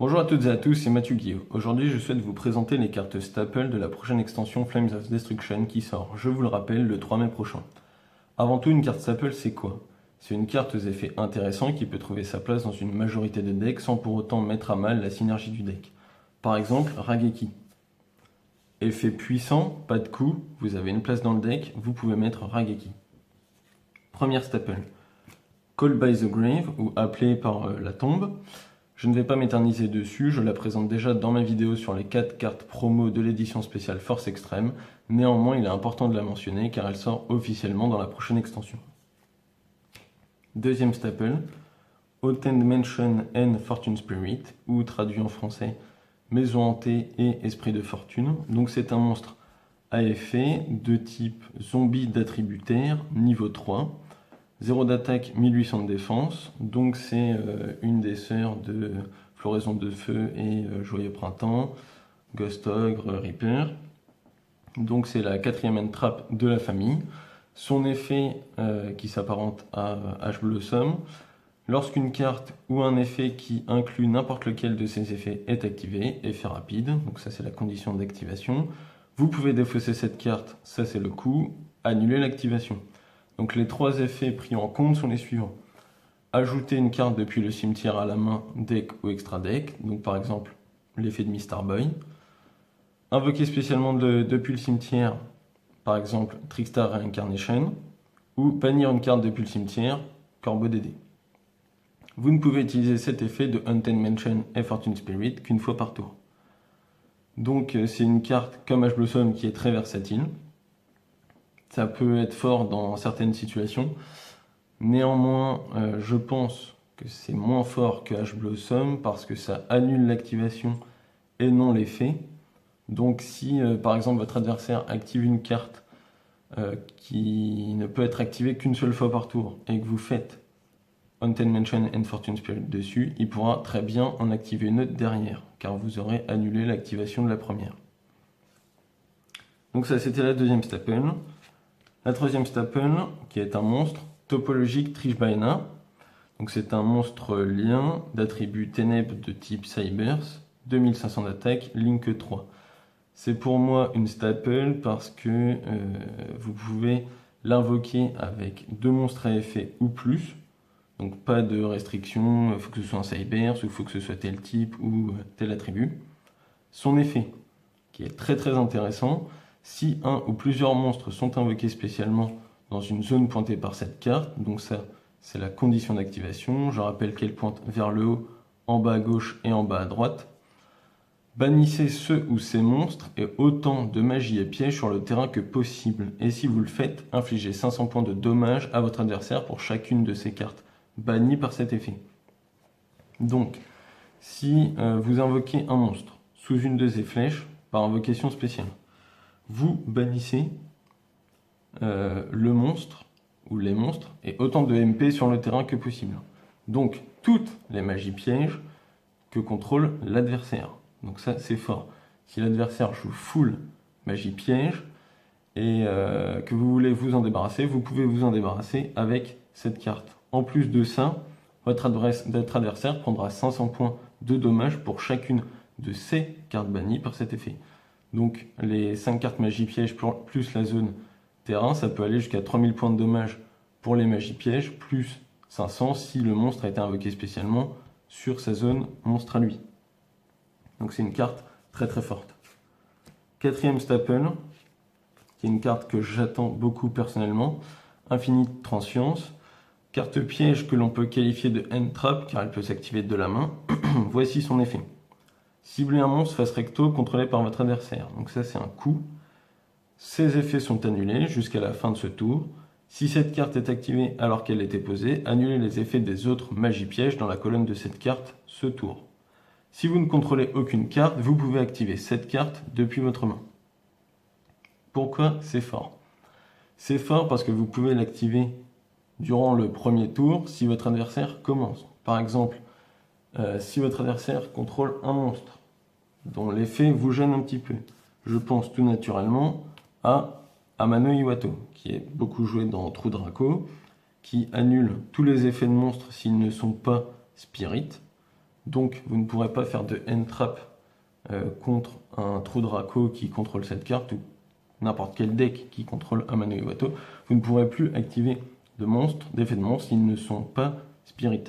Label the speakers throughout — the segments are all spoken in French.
Speaker 1: Bonjour à toutes et à tous, c'est Mathieu Guillaume. Aujourd'hui, je souhaite vous présenter les cartes Staple de la prochaine extension Flames of Destruction qui sort, je vous le rappelle, le 3 mai prochain. Avant tout, une carte Staple, c'est quoi? C'est une carte aux effets intéressants qui peut trouver sa place dans une majorité de decks sans pour autant mettre à mal la synergie du deck. Par exemple, Raigeki. Effet puissant, pas de coût, vous avez une place dans le deck, vous pouvez mettre Raigeki. Première Staple. Call by the Grave, ou appelé par la tombe. Je ne vais pas m'éterniser dessus, je la présente déjà dans ma vidéo sur les 4 cartes promo de l'édition spéciale Force Extrême. Néanmoins, il est important de la mentionner car elle sort officiellement dans la prochaine extension. Deuxième staple, Haunted Mansion and Fortune Spirit, ou traduit en français Maison hantée et Esprit de Fortune. Donc c'est un monstre à effet de type zombie d'attributaire, niveau 3. 0 d'attaque, 1800 de défense, donc c'est une des sœurs de Floraison de Feu et Joyeux Printemps, Ghost Ogre, Reaper. Donc c'est la 4e entrap de la famille. Son effet qui s'apparente à Ash Blossom, lorsqu'une carte ou un effet qui inclut n'importe lequel de ces effets est activé, effet rapide, donc ça c'est la condition d'activation. Vous pouvez défausser cette carte, ça c'est le coût, annuler l'activation. Donc les 3 effets pris en compte sont les suivants. Ajouter une carte depuis le cimetière à la main, deck ou extra deck, donc par exemple l'effet de Mr. Boy. Invoquer spécialement depuis le cimetière, par exemple Trickstar Reincarnation, ou bannir une carte depuis le cimetière, Corbeau Dédé. Vous ne pouvez utiliser cet effet de Haunted Mansion et Fortune Spirit qu'une fois par tour. Donc c'est une carte comme Ash Blossom qui est très versatile. Ça peut être fort dans certaines situations. Néanmoins, je pense que c'est moins fort que Ash Blossom parce que ça annule l'activation et non l'effet. Donc si par exemple votre adversaire active une carte qui ne peut être activée qu'une seule fois par tour et que vous faites Haunted Mansion and Fortune Spirit dessus, il pourra très bien en activer une autre derrière car vous aurez annulé l'activation de la première. Donc ça c'était la deuxième staple. La troisième staple, qui est un monstre topologique Trishbaena. Donc c'est un monstre lien d'attribut ténèbres de type Cybers, 2500 d'attaque, Link 3. C'est pour moi une staple parce que vous pouvez l'invoquer avec 2 monstres à effet ou plus. Donc pas de restriction, il faut que ce soit un Cybers, ou il faut que ce soit tel type ou tel attribut. Son effet, qui est très très intéressant, si un ou plusieurs monstres sont invoqués spécialement dans une zone pointée par cette carte, donc ça c'est la condition d'activation, je rappelle qu'elle pointe vers le haut, en bas à gauche et en bas à droite. Bannissez ceux ou ces monstres et autant de magie et pièges sur le terrain que possible. Et si vous le faites, infligez 500 points de dommages à votre adversaire pour chacune de ces cartes bannies par cet effet. Donc, si vous invoquez un monstre sous une de ces flèches par invocation spéciale, vous bannissez le monstre ou les monstres et autant de MP sur le terrain que possible. Donc toutes les magies pièges que contrôle l'adversaire. Donc ça c'est fort. Si l'adversaire joue full magie piège et que vous voulez vous en débarrasser, vous pouvez vous en débarrasser avec cette carte. En plus de ça, votre adversaire prendra 500 points de dommages pour chacune de ces cartes bannies par cet effet. Donc les 5 cartes magie piège plus la zone terrain, ça peut aller jusqu'à 3000 points de dommages pour les magies pièges, plus 500 si le monstre a été invoqué spécialement sur sa zone monstre à lui. Donc c'est une carte très très forte. Quatrième staple, qui est une carte que j'attends beaucoup personnellement, Infinite Transience. Carte piège que l'on peut qualifier de end trap car elle peut s'activer de la main. Voici son effet. Cibler un monstre face recto contrôlé par votre adversaire. Donc ça c'est un coup. Ces effets sont annulés jusqu'à la fin de ce tour. Si cette carte est activée alors qu'elle était posée, annulez les effets des autres magies pièges dans la colonne de cette carte ce tour. Si vous ne contrôlez aucune carte, vous pouvez activer cette carte depuis votre main. Pourquoi c'est fort? C'est fort parce que vous pouvez l'activer durant le premier tour si votre adversaire commence. Par exemple, si votre adversaire contrôle un monstre dont l'effet vous gêne un petit peu, je pense tout naturellement à Amano Iwato, qui est beaucoup joué dans True Draco, qui annule tous les effets de monstres s'ils ne sont pas spirit. donc vous ne pourrez pas faire de end trap contre un trou Draco qui contrôle cette carte, ou n'importe quel deck qui contrôle Amano Iwato. Vous ne pourrez plus activer de monstres, d'effets de monstres, s'ils ne sont pas spirit.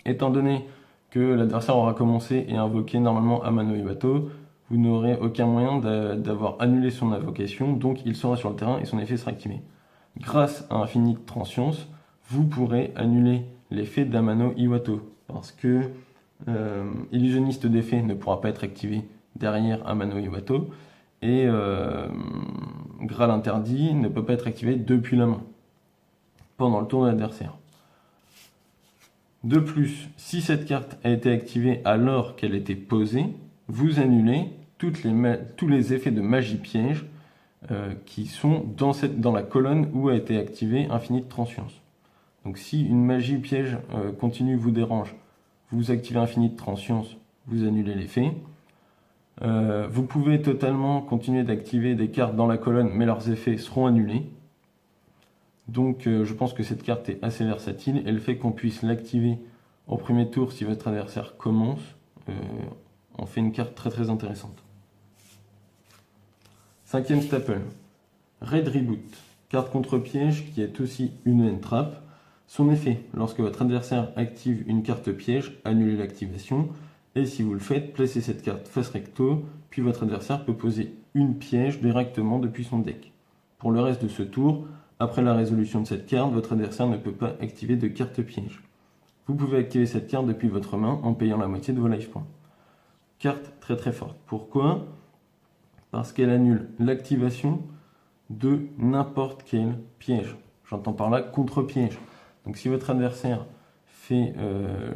Speaker 1: Étant donné que l'adversaire aura commencé et invoqué normalement Amano Iwato, vous n'aurez aucun moyen d'avoir annulé son invocation, donc il sera sur le terrain et son effet sera activé. Grâce à Infinite Transience, vous pourrez annuler l'effet d'Amano Iwato, parce que Illusionniste d'effet ne pourra pas être activé derrière Amano Iwato, et Graal interdit ne peut pas être activé depuis la main, pendant le tour de l'adversaire. De plus, si cette carte a été activée alors qu'elle était posée, vous annulez tous les effets de magie piège qui sont dans la colonne où a été activée Infinite Transience. Donc si une magie piège continue vous dérange, vous activez Infinite Transience, vous annulez l'effet. Vous pouvez totalement continuer d'activer des cartes dans la colonne, mais leurs effets seront annulés. Donc je pense que cette carte est assez versatile, et le fait qu'on puisse l'activer au premier tour si votre adversaire commence, en fait une carte très très intéressante. Cinquième staple, Red Reboot, carte contre piège qui est aussi une end trap. Son effet, lorsque votre adversaire active une carte piège, annulez l'activation, et si vous le faites, placez cette carte face recto, puis votre adversaire peut poser une piège directement depuis son deck. Pour le reste de ce tour, après la résolution de cette carte, votre adversaire ne peut pas activer de carte piège. Vous pouvez activer cette carte depuis votre main en payant la moitié de vos life points. Carte très très forte. Pourquoi ? Parce qu'elle annule l'activation de n'importe quel piège. J'entends par là contre-piège. Donc si votre adversaire fait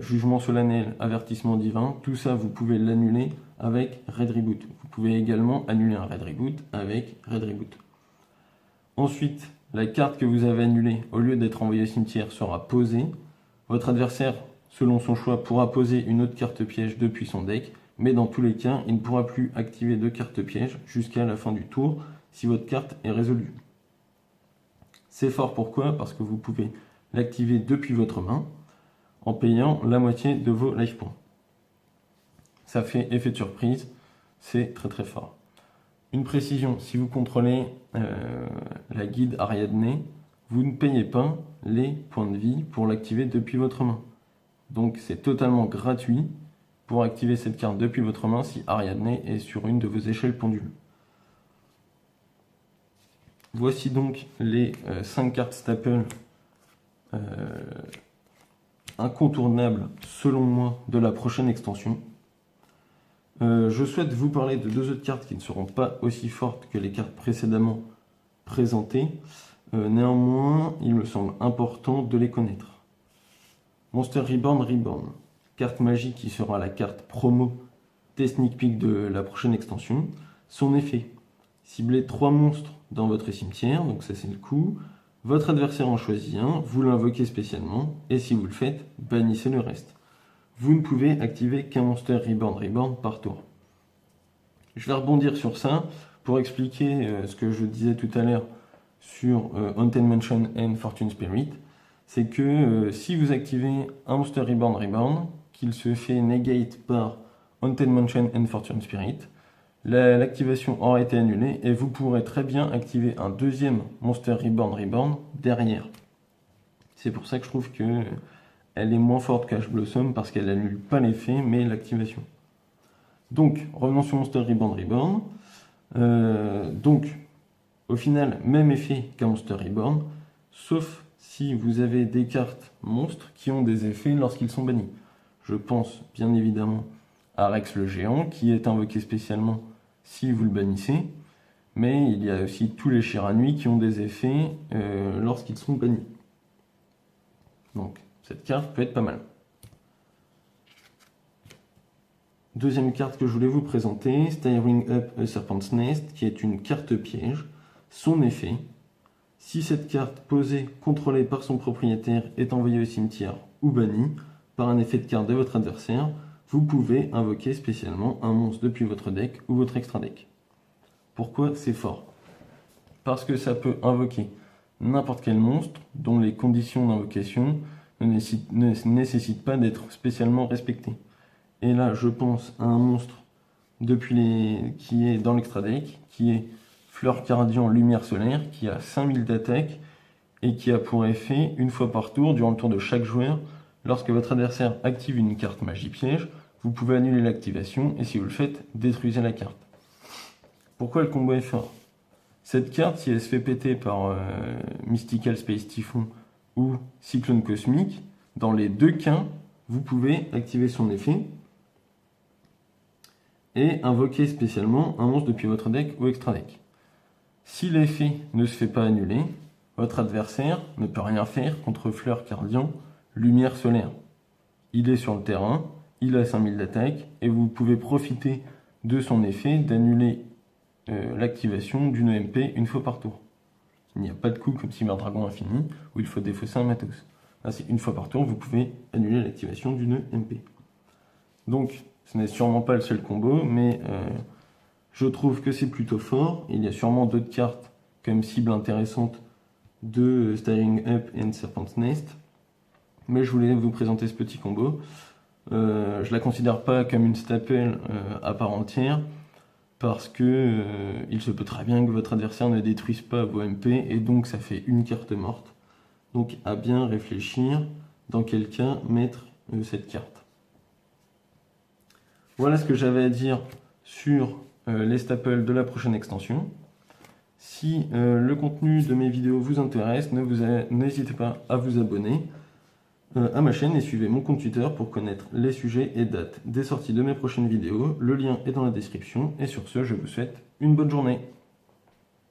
Speaker 1: jugement solennel, avertissement divin, tout ça vous pouvez l'annuler avec Red Reboot. Vous pouvez également annuler un Red Reboot avec Red Reboot. Ensuite, la carte que vous avez annulée, au lieu d'être envoyée au cimetière, sera posée. Votre adversaire, selon son choix, pourra poser une autre carte piège depuis son deck, mais dans tous les cas, il ne pourra plus activer de carte piège jusqu'à la fin du tour si votre carte est résolue. C'est fort pourquoi ? Parce que vous pouvez l'activer depuis votre main en payant la moitié de vos life points. Ça fait effet de surprise, c'est très très fort. Une précision, si vous contrôlez la guide Ariadne, vous ne payez pas les points de vie pour l'activer depuis votre main. Donc c'est totalement gratuit pour activer cette carte depuis votre main si Ariadne est sur une de vos échelles pendules. Voici donc les 5 cartes staple incontournables selon moi de la prochaine extension. Je souhaite vous parler de 2 autres cartes qui ne seront pas aussi fortes que les cartes précédemment présentées. Néanmoins, il me semble important de les connaître. Monster Reborn, carte magique qui sera la carte promo des sneak peek de la prochaine extension. Son effet, ciblez 3 monstres dans votre cimetière, donc ça c'est le coup. Votre adversaire en choisit un, vous l'invoquez spécialement, et si vous le faites, bannissez le reste. Vous ne pouvez activer qu'un Monster Reborn par tour. Je vais rebondir sur ça pour expliquer ce que je disais tout à l'heure sur Haunted Mansion and Fortune Spirit. C'est que si vous activez un Monster Reborn, qu'il se fait negate par Haunted Mansion and Fortune Spirit, l'activation aura été annulée et vous pourrez très bien activer un deuxième Monster Reborn derrière. C'est pour ça que je trouve que elle est moins forte qu'Ash Blossom parce qu'elle annule pas l'effet mais l'activation. Donc, revenons sur Monster Reborn. Donc, au final, même effet qu'un Monster Reborn, sauf si vous avez des cartes monstres qui ont des effets lorsqu'ils sont bannis. Je pense bien évidemment à Rex le Géant, qui est invoqué spécialement si vous le bannissez, mais il y a aussi tous les Chiranui qui ont des effets lorsqu'ils sont bannis. Donc, cette carte peut être pas mal. Deuxième carte que je voulais vous présenter, Stirring Up a Serpent's Nest, qui est une carte piège. Son effet, si cette carte posée, contrôlée par son propriétaire, est envoyée au cimetière ou bannie par un effet de carte de votre adversaire, vous pouvez invoquer spécialement un monstre depuis votre deck ou votre extra deck. Pourquoi c'est fort? Parce que ça peut invoquer n'importe quel monstre dont les conditions d'invocation ne nécessite pas d'être spécialement respecté. Et là, je pense à un monstre qui est dans l'extra deck, qui est Fleur Cardian Lumière Solaire, qui a 5000 d'attaque et qui a pour effet, une fois par tour, durant le tour de chaque joueur, lorsque votre adversaire active une carte magie piège, vous pouvez annuler l'activation et si vous le faites, détruisez la carte. Pourquoi le combo est fort? Cette carte, si elle se fait péter par Mystical Space Typhon ou Cyclone Cosmique, dans les deux cas, vous pouvez activer son effet et invoquer spécialement un monstre depuis votre deck ou extra deck. Si l'effet ne se fait pas annuler, votre adversaire ne peut rien faire contre Fleur Cardian Lumière Solaire. Il est sur le terrain, il a 5000 d'attaque et vous pouvez profiter de son effet d'annuler l'activation d'une EMP une fois par tour. Il n'y a pas de coup comme Cyberdragon Infini où il faut défausser un matos. Là, c'est une fois par tour, vous pouvez annuler l'activation d'une EMP. Donc, ce n'est sûrement pas le seul combo, mais je trouve que c'est plutôt fort. Il y a sûrement d'autres cartes comme cible intéressante de Staring Up et Serpent's Nest. Mais je voulais vous présenter ce petit combo. Je ne la considère pas comme une staple à part entière, parce que il se peut très bien que votre adversaire ne détruise pas vos MP, et donc ça fait une carte morte. Donc à bien réfléchir dans quel cas mettre cette carte. Voilà ce que j'avais à dire sur les staples de la prochaine extension. Si le contenu de mes vidéos vous intéresse, n'hésitez pas à vous abonner à ma chaîne et suivez mon compte Twitter pour connaître les sujets et dates des sorties de mes prochaines vidéos. Le lien est dans la description et sur ce, je vous souhaite une bonne journée.